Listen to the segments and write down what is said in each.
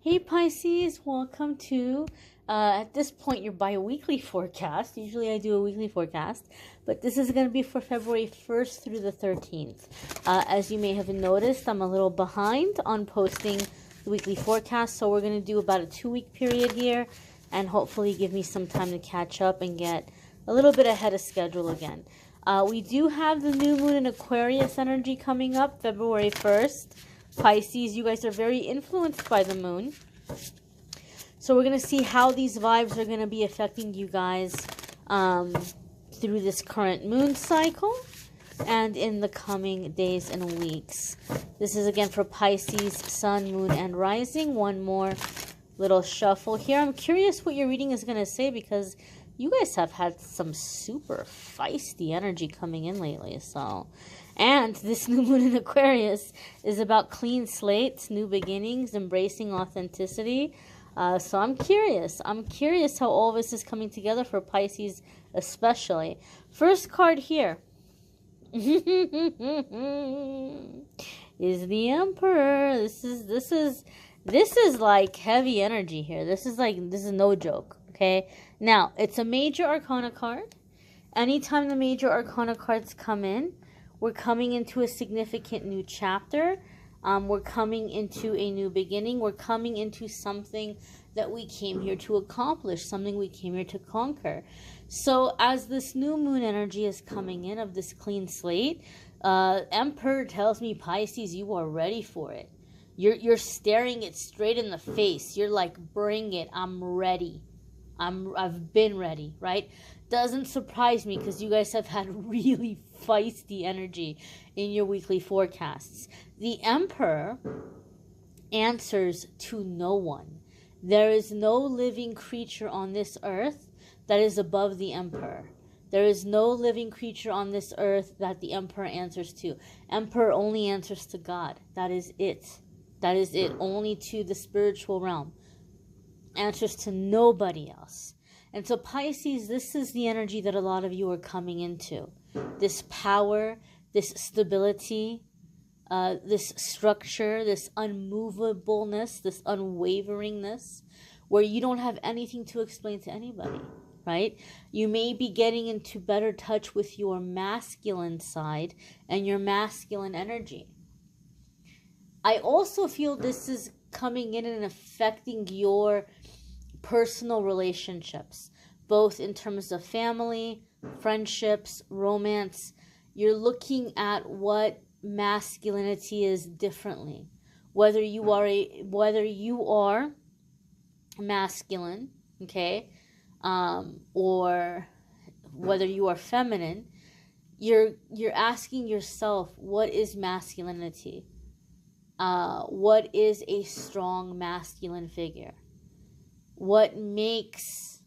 Hey Pisces, welcome to, at this point, your bi-weekly forecast. Usually I do a weekly forecast, but this is going to be for February 1st through the 13th. As you may have noticed, I'm a little behind on posting the weekly forecast, so we're going to do about a 2-week period here, and hopefully give me some time to catch up and get a little bit ahead of schedule again. We do have the new moon in Aquarius energy coming up February 1st. Pisces, you guys are very influenced by the moon. So we're going to see how these vibes are going to be affecting you guys through this current moon cycle and in the coming days and weeks. This is again for Pisces, Sun, Moon, and Rising. One more little shuffle here. I'm curious what your reading is going to say because you guys have had some super feisty energy coming in lately. And this new moon in Aquarius is about clean slates, new beginnings, embracing authenticity. So I'm curious. I'm curious how all this is coming together for Pisces especially. First card here is the Emperor. This is like heavy energy here. This is no joke, okay? Now, it's a major arcana card. Anytime the major arcana cards come in, we're coming into a significant new chapter. We're coming into a new beginning. We're coming into something that we came here to accomplish, something we came here to conquer. So as this new moon energy is coming in of this clean slate, Emperor tells me, Pisces, you are ready for it. You're staring it straight in the face. You're like, bring it. I'm ready. I've been ready, right? Doesn't surprise me because you guys have had really feisty energy in your weekly forecasts. The Emperor answers to no one. There is no living creature on this earth that is above the Emperor. There is no living creature on this earth that the Emperor answers to. Emperor only answers to God. That is it. That is it. Only to the spiritual realm. Answers to nobody else. And so Pisces, this is the energy that a lot of you are coming into. This power, this stability, this structure, this unmovableness, this unwaveringness, where you don't have anything to explain to anybody, right? You may be getting into better touch with your masculine side and your masculine energy. I also feel this is coming in and affecting your personal relationships, both in terms of family, friendships, romance. You're looking at what masculinity is differently. Whether you are masculine, okay, or whether you are feminine, you're asking yourself, what is masculinity? What is a strong masculine figure? What makes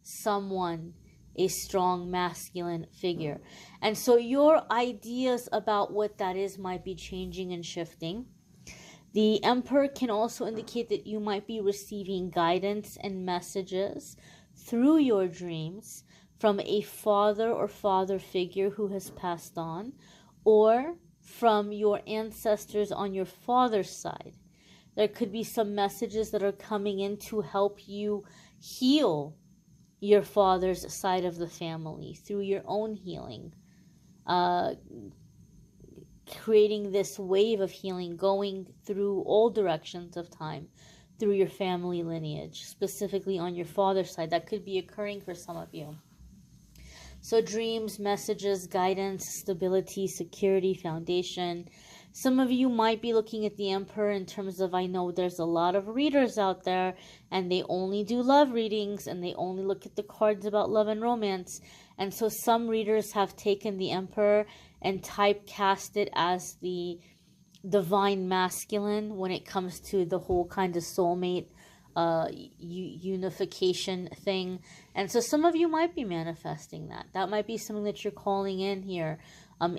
someone a strong masculine figure? And so your ideas about what that is might be changing and shifting. The Emperor can also indicate that you might be receiving guidance and messages through your dreams from a father or father figure who has passed on, or from your ancestors on your father's side. There could be some messages that are coming in to help you heal your father's side of the family through your own healing. Creating this wave of healing going through all directions of time through your family lineage, specifically on your father's side. That could be occurring for some of you. So dreams, messages, guidance, stability, security, foundation. Some of you might be looking at the Emperor in terms of, I know there's a lot of readers out there and they only do love readings and they only look at the cards about love and romance. And so some readers have taken the Emperor and typecast it as the divine masculine when it comes to the whole kind of soulmate unification thing. And so some of you might be manifesting that. That might be something that you're calling in here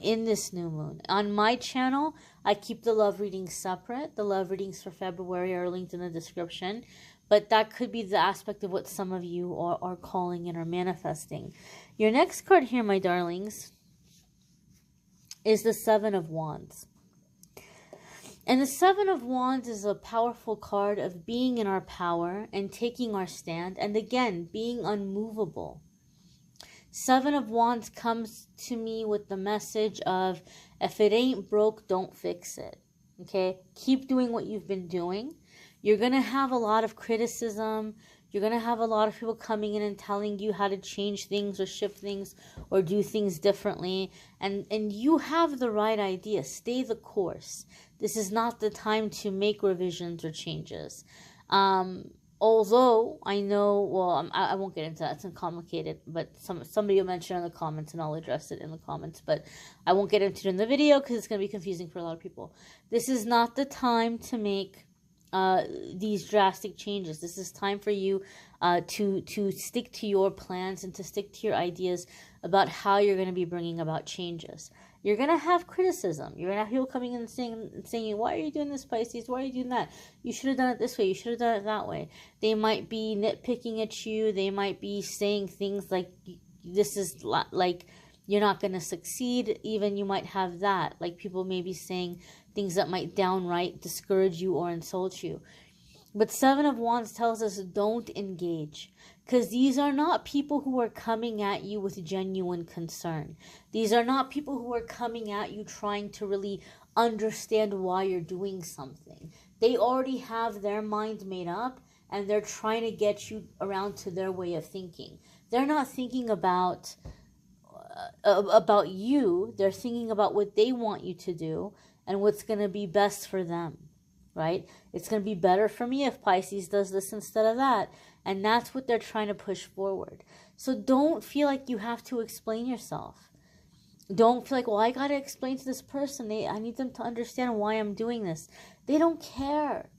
in this new moon. On my channel, I keep the love readings separate. The love readings for February are linked in the description. But that could be the aspect of what some of you are calling in or manifesting. Your next card here, my darlings, is the Seven of Wands. And the Seven of Wands is a powerful card of being in our power and taking our stand. And again, being unmovable. Seven of Wands comes to me with the message of, if it ain't broke, don't fix it. Okay? Keep doing what you've been doing. You're going to have a lot of criticism. You're going to have a lot of people coming in and telling you how to change things or shift things or do things differently. And you have the right idea. Stay the course. This is not the time to make revisions or changes. Although I know, well, I won't get into that. It's complicated, but somebody will mention in the comments, and I'll address it in the comments. But I won't get into it in the video because it's going to be confusing for a lot of people. This is not the time to make these drastic changes. This is time for you to stick to your plans and to stick to your ideas about how you're going to be bringing about changes. You're going to have criticism. You're going to have people coming in and saying, why are you doing this, Pisces? Why are you doing that? You should have done it this way. You should have done it that way. They might be nitpicking at you. They might be saying things like, this is like, you're not going to succeed. Even you might have that. Like people may be saying things that might downright discourage you or insult you. But Seven of Wands tells us don't engage. Because these are not people who are coming at you with genuine concern. These are not people who are coming at you trying to really understand why you're doing something. They already have their mind made up and they're trying to get you around to their way of thinking. They're not thinking about you. They're thinking about what they want you to do and what's going to be best for them, right? It's going to be better for me if Pisces does this instead of that. And that's what they're trying to push forward. So don't feel like you have to explain yourself. Don't feel like, well, I got to explain to this person. I need them to understand why I'm doing this. They don't care.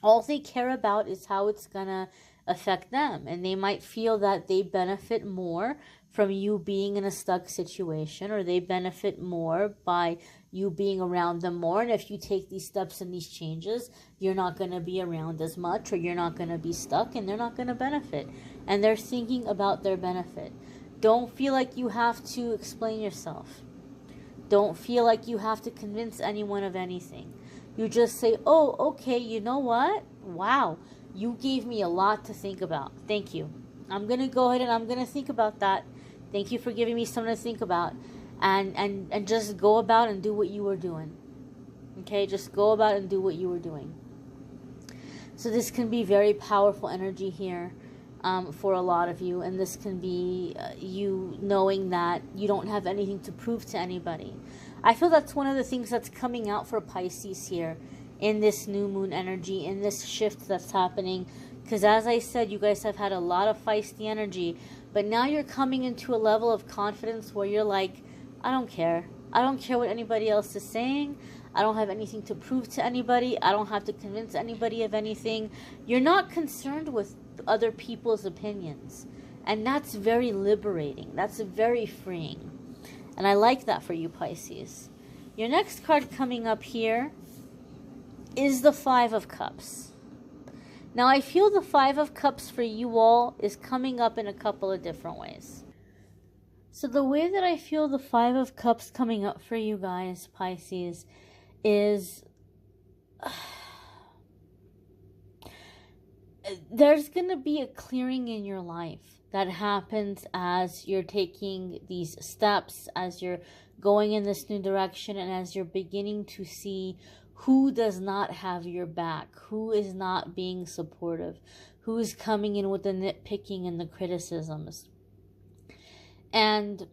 All they care about is how it's going to affect them. And they might feel that they benefit more from you being in a stuck situation, or they benefit more by you being around them more. And if you take these steps and these changes, you're not going to be around as much, or you're not going to be stuck, and they're not going to benefit. And they're thinking about their benefit. Don't feel like you have to explain yourself. Don't feel like you have to convince anyone of anything. You just say, oh, okay, you know what? Wow, you gave me a lot to think about. Thank you. I'm going to go ahead and I'm going to think about that. Thank you for giving me something to think about. And just go about and do what you were doing. Okay, just go about and do what you were doing. So this can be very powerful energy here for a lot of you. And this can be you knowing that you don't have anything to prove to anybody. I feel that's one of the things that's coming out for Pisces here in this new moon energy, in this shift that's happening. Because as I said, you guys have had a lot of feisty energy. But now you're coming into a level of confidence where you're like, I don't care. I don't care what anybody else is saying. I don't have anything to prove to anybody. I don't have to convince anybody of anything. You're not concerned with other people's opinions. And that's very liberating. That's very freeing. And I like that for you, Pisces. Your next card coming up here is the Five of Cups. Now, I feel the Five of Cups for you all is coming up in a couple of different ways. So the way that I feel the Five of Cups coming up for you guys, Pisces, is there's going to be a clearing in your life that happens as you're taking these steps, as you're going in this new direction, and as you're beginning to see who does not have your back, who is not being supportive, who is coming in with the nitpicking and the criticisms. And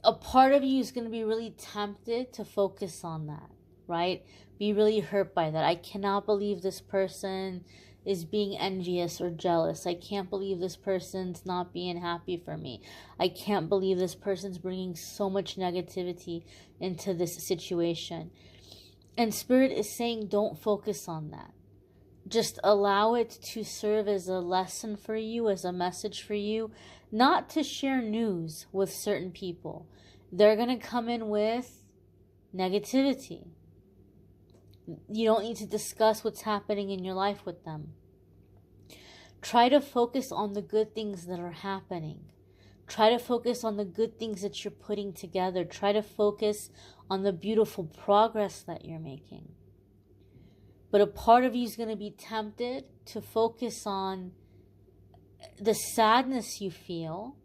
a part of you is going to be really tempted to focus on that, right? Be really hurt by that. I cannot believe this person is being envious or jealous. I can't believe this person's not being happy for me. I can't believe this person's bringing so much negativity into this situation. And Spirit is saying, don't focus on that. Just allow it to serve as a lesson for you, as a message for you, not to share news with certain people. They're going to come in with negativity. You don't need to discuss what's happening in your life with them. Try to focus on the good things that are happening. Try to focus on the good things that you're putting together. Try to focus on the beautiful progress that you're making. But a part of you is going to be tempted to focus on the sadness you feel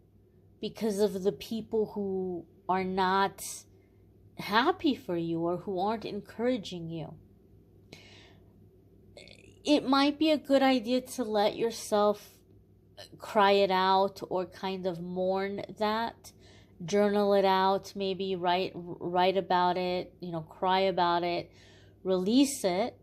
because of the people who are not happy for you or who aren't encouraging you. It might be a good idea to let yourself cry it out or kind of mourn that, journal it out, maybe write about it, cry about it, release it,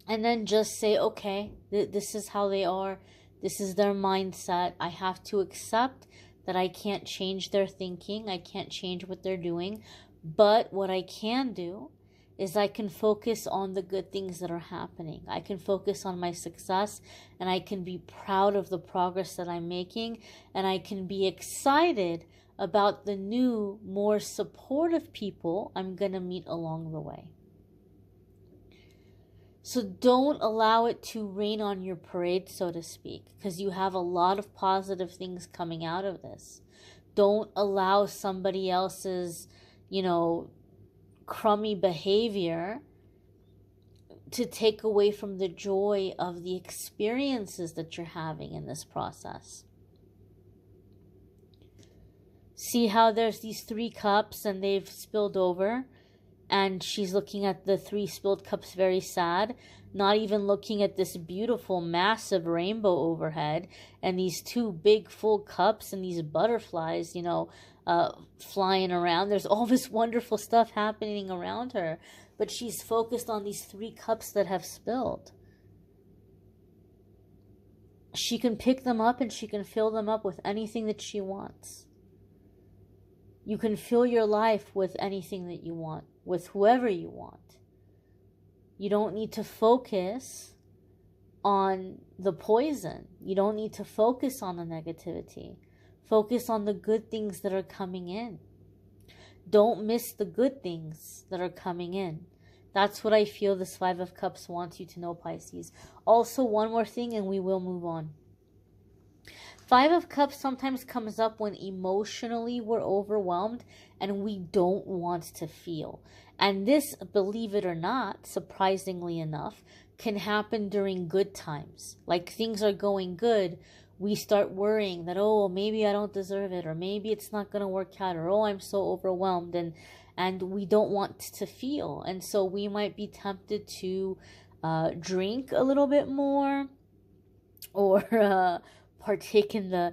and then just say, okay, this is how they are, this is their mindset. I have to accept that I can't change their thinking, I can't change what they're doing, but what I can do is I can focus on the good things that are happening. I can focus on my success, and I can be proud of the progress that I'm making, and I can be excited about the new, more supportive people I'm going to meet along the way. So don't allow it to rain on your parade, so to speak, because you have a lot of positive things coming out of this. Don't allow somebody else's, crummy behavior to take away from the joy of the experiences that you're having in this process. See how there's these 3 cups and they've spilled over, and she's looking at the 3 spilled cups very sad, not even looking at this beautiful massive rainbow overhead and these 2 big full cups and these butterflies, flying around. There's all this wonderful stuff happening around her, but she's focused on these 3 cups that have spilled. She can pick them up and she can fill them up with anything that she wants. You can fill your life with anything that you want, with whoever you want. You don't need to focus on the poison. You don't need to focus on the negativity. Focus on the good things that are coming in. Don't miss the good things that are coming in. That's what I feel this 5 of Cups wants you to know, Pisces. Also, one more thing and we will move on. 5 of Cups sometimes comes up when emotionally we're overwhelmed and we don't want to feel. And this, believe it or not, surprisingly enough, can happen during good times. Like things are going good, we start worrying that, oh, maybe I don't deserve it, or maybe it's not going to work out, or oh, I'm so overwhelmed, and we don't want to feel. And so we might be tempted to drink a little bit more, or partake in the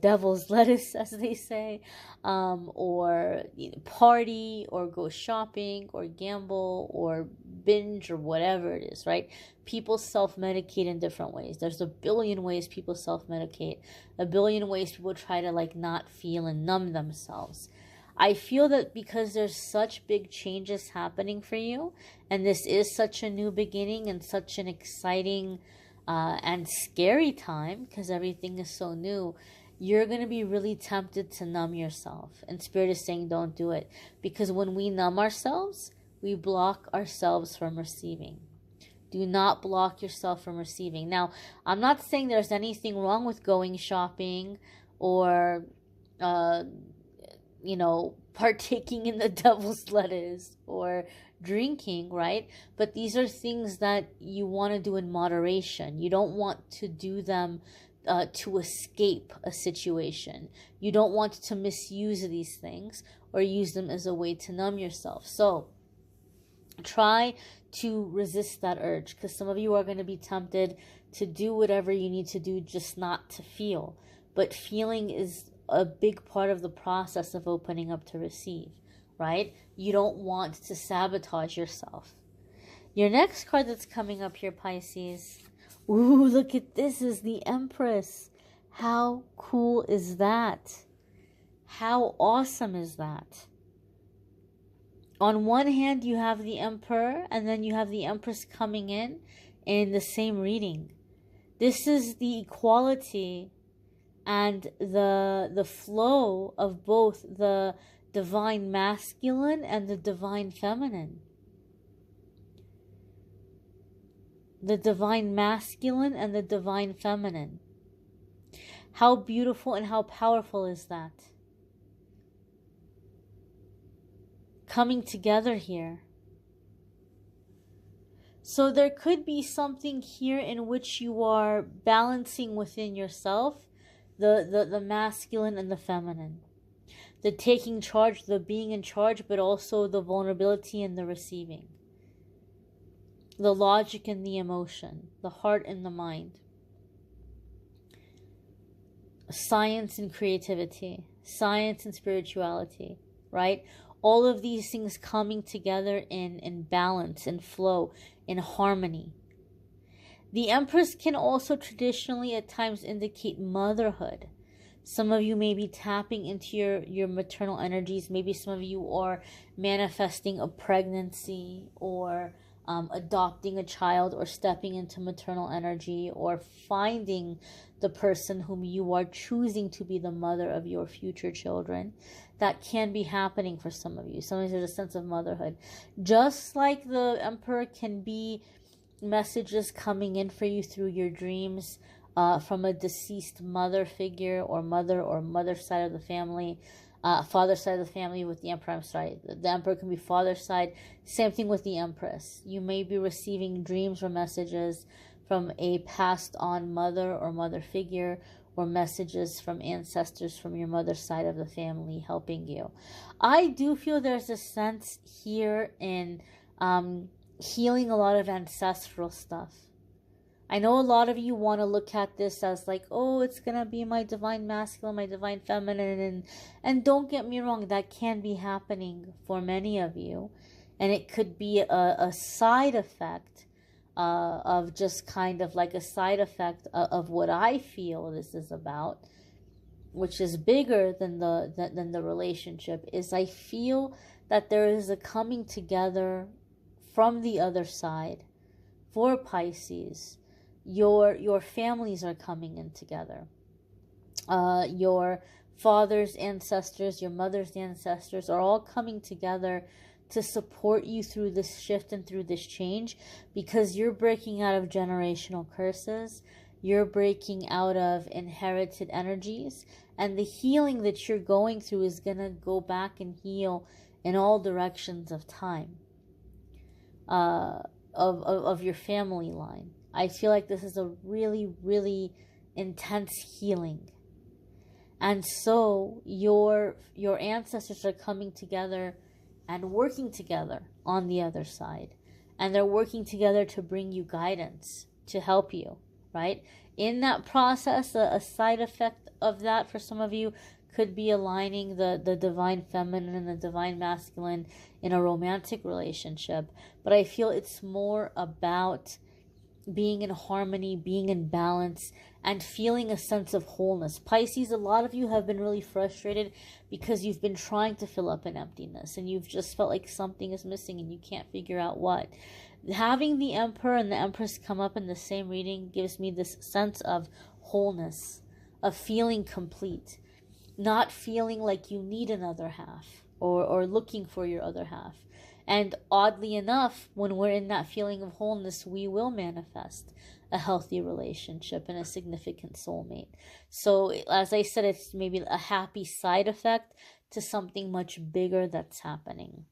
devil's lettuce, as they say, or party, or go shopping, or gamble, or binge, or whatever it is, right? People self-medicate in different ways. There's a billion ways people self-medicate, a billion ways people try to not feel and numb themselves. I feel that because there's such big changes happening for you, and this is such a new beginning and such an exciting and scary time, because everything is so new, you're going to be really tempted to numb yourself. And Spirit is saying don't do it, because when we numb ourselves, we block ourselves from receiving. Do not block yourself from receiving. Now, I'm not saying there's anything wrong with going shopping or partaking in the devil's lettuce or drinking, right? But these are things that you want to do in moderation. You don't want to do them to escape a situation. You don't want to misuse these things or use them as a way to numb yourself. So try to resist that urge, because some of you are going to be tempted to do whatever you need to do just not to feel. But feeling is a big part of the process of opening up to receive, right? You don't want to sabotage yourself. Your next card that's coming up here, Pisces. Ooh, look at this, is the Empress. How cool is that? How awesome is that? On one hand, you have the Emperor, and then you have the Empress coming in the same reading. This is the equality and the flow of both the divine masculine and the divine feminine. The divine masculine and the divine feminine. How beautiful and how powerful is that? Coming together here. So there could be something here in which you are balancing within yourself the masculine and the feminine. The taking charge, the being in charge, but also the vulnerability and the receiving. The logic and the emotion, the heart and the mind. Science and creativity, science and spirituality, right? All of these things coming together in balance, in flow, in harmony. The Empress can also traditionally at times indicate motherhood. Some of you may be tapping into your maternal energies. Maybe some of you are manifesting a pregnancy or adopting a child or stepping into maternal energy or finding the person whom you are choosing to be the mother of your future children. That can be happening for some of you. Sometimes there's a sense of motherhood. Just like the Emperor can be messages coming in for you through your dreams from a deceased mother figure or mother side of the family, father side of the family with the Emperor. I'm sorry, the Emperor can be father side. Same thing with the Empress. You may be receiving dreams or messages from a passed on mother or mother figure, or messages from ancestors from your mother's side of the family helping you. I do feel there's a sense here in healing a lot of ancestral stuff. I know a lot of you want to look at this as like, oh, it's going to be my divine masculine, my divine feminine. And don't get me wrong, that can be happening for many of you. And it could be a side effect of just kind of like a side effect of what I feel this is about, which is bigger than the relationship, is I feel that there is a coming together from the other side for Pisces. Your families are coming in together. Your father's ancestors, your mother's ancestors are all coming together to support you through this shift and through this change, because you're breaking out of generational curses. You're breaking out of inherited energies, and the healing that you're going through is going to go back and heal in all directions of time, of your family line. I feel like this is a really, really intense healing. And so your ancestors are coming together and working together on the other side. And they're working together to bring you guidance, to help you, right? In that process, a side effect of that for some of you could be aligning the divine feminine and the divine masculine in a romantic relationship. But I feel it's more about being in harmony, being in balance, and feeling a sense of wholeness. Pisces, a lot of you have been really frustrated because you've been trying to fill up an emptiness and you've just felt like something is missing and you can't figure out what. Having the Emperor and the Empress come up in the same reading gives me this sense of wholeness, of feeling complete, not feeling like you need another half or looking for your other half. And oddly enough, when we're in that feeling of wholeness, we will manifest a healthy relationship and a significant soulmate. So, as I said, it's maybe a happy side effect to something much bigger that's happening.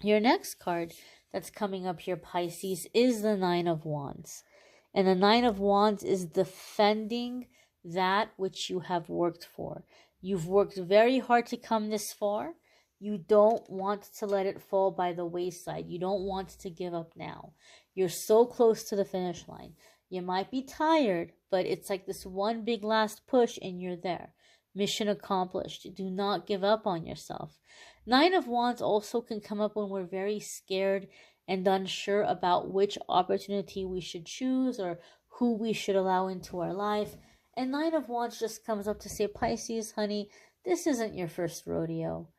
Your next card that's coming up here, Pisces, is the Nine of Wands. And the Nine of Wands is defending that which you have worked for. You've worked very hard to come this far. You don't want to let it fall by the wayside. You don't want to give up now. You're so close to the finish line. You might be tired, but it's like this one big last push and you're there. Mission accomplished. Do not give up on yourself. Nine of Wands also can come up when we're very scared and unsure about which opportunity we should choose or who we should allow into our life. And Nine of Wands just comes up to say, Pisces, honey, this isn't your first rodeo.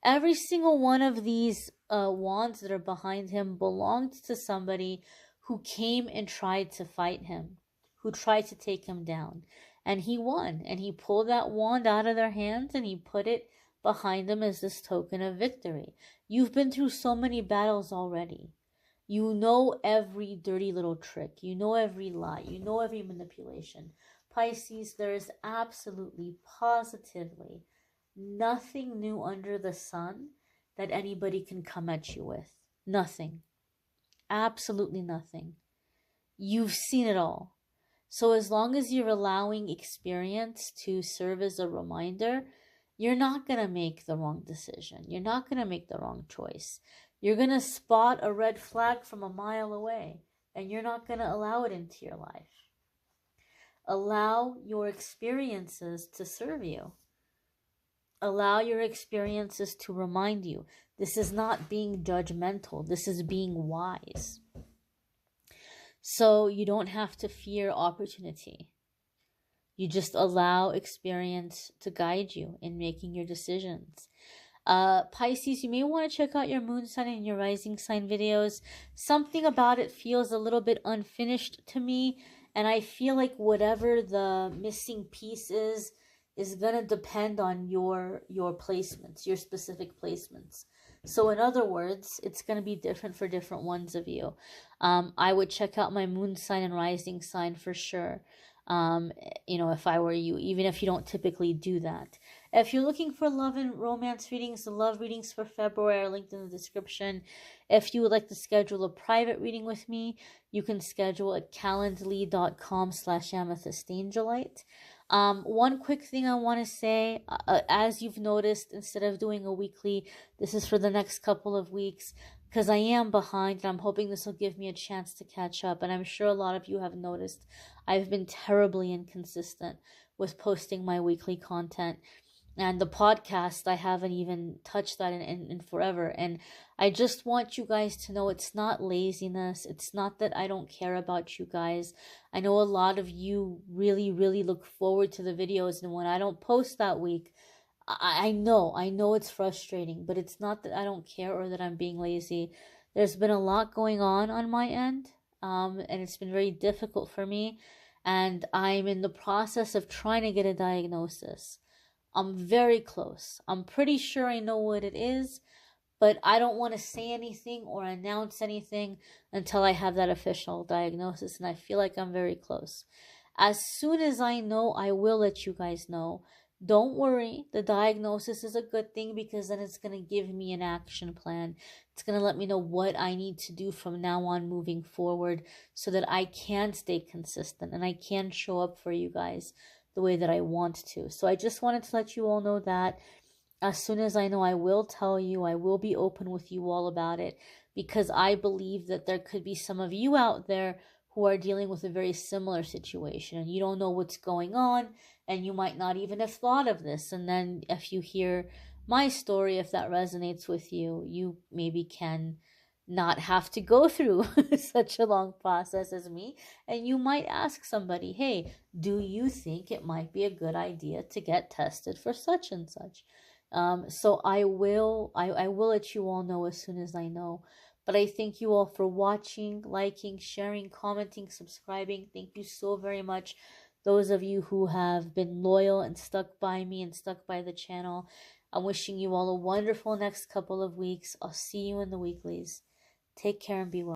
Every single one of these wands that are behind him belonged to somebody who came and tried to fight him, who tried to take him down. And he won. And he pulled that wand out of their hands and he put it behind them as this token of victory. You've been through so many battles already. You know every dirty little trick. You know every lie. You know every manipulation. Pisces, there is absolutely, positively nothing new under the sun that anybody can come at you with. Nothing. Absolutely nothing. You've seen it all. So as long as you're allowing experience to serve as a reminder, you're not going to make the wrong decision. You're not going to make the wrong choice. You're going to spot a red flag from a mile away, and you're not going to allow it into your life. Allow your experiences to serve you. Allow your experiences to remind you. This is not being judgmental. This is being wise. So you don't have to fear opportunity. You just allow experience to guide you in making your decisions. Pisces, you may want to check out your moon sign and your rising sign videos. Something about it feels a little bit unfinished to me, and I feel like whatever the missing piece is going to depend on your placements, your specific placements. So in other words, it's going to be different for different ones of you. I would check out my moon sign and rising sign for sure. If I were you, even if you don't typically do that. If you're looking for love and romance readings, the love readings for February are linked in the description. If you would like to schedule a private reading with me, you can schedule at calendly.com/amethystangelite. One quick thing I want to say, as you've noticed, instead of doing a weekly, this is for the next couple of weeks, because I am behind, and I'm hoping this will give me a chance to catch up. And I'm sure a lot of you have noticed I've been terribly inconsistent with posting my weekly content. And the podcast, I haven't even touched that in forever. And I just want you guys to know it's not laziness. It's not that I don't care about you guys. I know a lot of you really, really look forward to the videos. And when I don't post that week, I know it's frustrating. But it's not that I don't care or that I'm being lazy. There's been a lot going on my end. And it's been very difficult for me. And I'm in the process of trying to get a diagnosis. I'm very close. I'm pretty sure I know what it is, but I don't want to say anything or announce anything until I have that official diagnosis, and I feel like I'm very close. As soon as I know, I will let you guys know. Don't worry, the diagnosis is a good thing because then it's going to give me an action plan. It's going to let me know what I need to do from now on moving forward so that I can stay consistent and I can show up for you guys the way that I want to. So I just wanted to let you all know that as soon as I know, I will tell you. I will be open with you all about it because I believe that there could be some of you out there who are dealing with a very similar situation and you don't know what's going on and you might not even have thought of this. And then if you hear my story, if that resonates with you, you maybe can not have to go through such a long process as me. And you might ask somebody, hey, do you think it might be a good idea to get tested for such and such? So I will let you all know as soon as I know. But I thank you all for watching, liking, sharing, commenting, subscribing. Thank you so very much. Those of you who have been loyal and stuck by me and stuck by the channel. I'm wishing you all a wonderful next couple of weeks. I'll see you in the weeklies. Take care and be well.